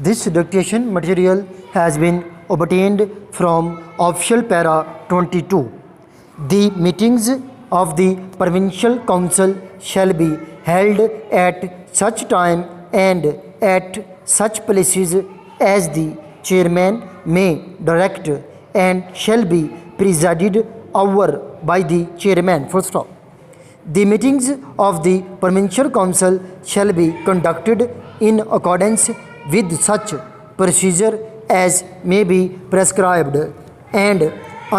This dictation material has been obtained from official para 22. The meetings of the provincial council shall be held at such time and at such places as the chairman may direct and shall be presided over by the chairman. Full stop. The meetings of the provincial council shall be conducted in accordance with such procedure as may be prescribed, and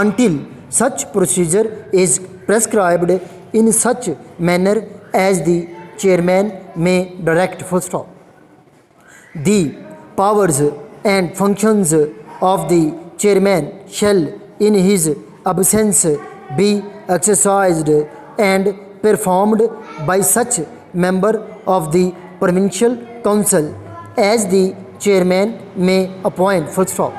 until such procedure is prescribed in such manner as the chairman may direct. Full stop. The powers and functions of the chairman shall in his absence be exercised and performed by such member of the provincial council as the chairman may appoint. Full stop.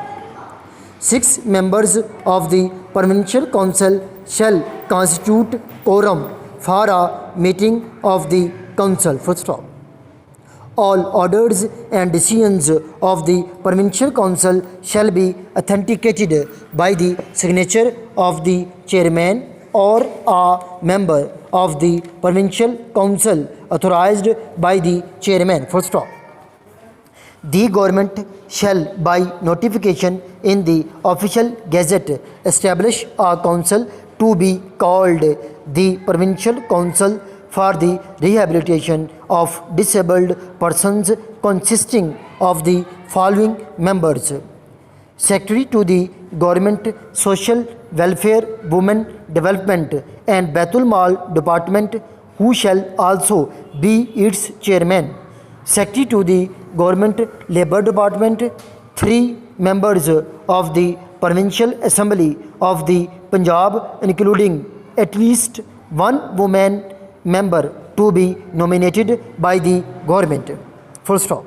6 members of the provincial council shall constitute quorum for a meeting of the council. Full stop. All orders and decisions of the provincial council shall be authenticated by the signature of the chairman or a member of the provincial council authorized by the chairman. Full stop. The government shall by notification in the official gazette establish a council to be called the provincial council for the rehabilitation of disabled persons, consisting of the following members: Secretary to the Government Social Welfare, Women Development and Baitul Mal Department, who shall also be its chairman; Secretary to the Government Labour Department; 3 members of the Provincial Assembly of the Punjab, including at least 1 woman member to be nominated by the government. Full stop.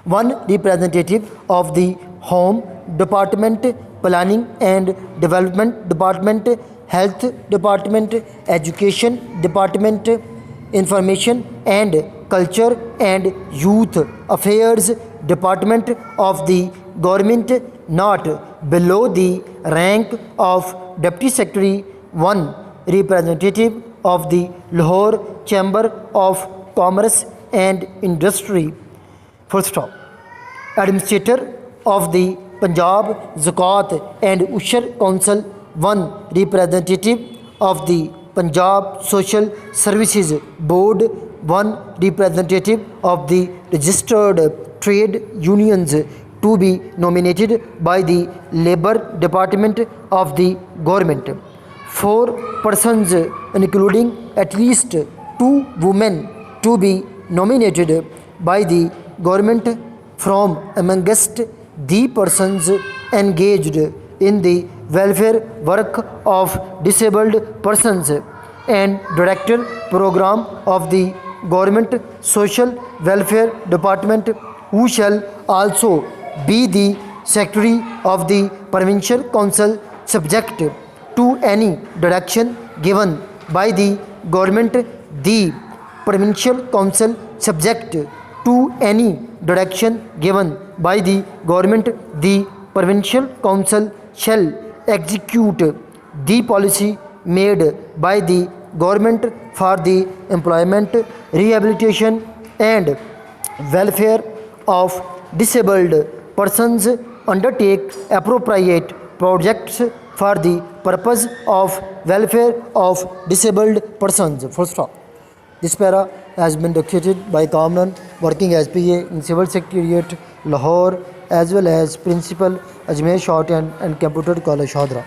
1 representative of the Home Department, Planning and Development Department, Health Department, Education Department, Information and Culture and Youth Affairs Department of the government, not below the rank of Deputy Secretary; 1 representative of the Lahore Chamber of Commerce and Industry. Full stop. Administrator of the Punjab Zakat and Ushar Council; 1 representative of the Punjab Social Services Board; 1 representative of the registered trade unions to be nominated by the Labour Department of the government; 4 persons, including at least 2 women, to be nominated by the government from amongst the persons engaged in the welfare work of disabled persons, and Director Program of the Government Social Welfare Department, who shall also be the Secretary of the Provincial Council, subject to any direction given by the government. The Provincial Council, subject to any direction given by the government, the Provincial Council shall execute the policy made by the government for the employment, rehabilitation and welfare of disabled persons, undertake appropriate projects for the purpose of welfare of disabled persons. Full stop. This para has been dictated by Kamran, working as PA in Civil Secretariat, Lahore, as well as Principal, Ajmer Shorthand and Computer College, Shodra.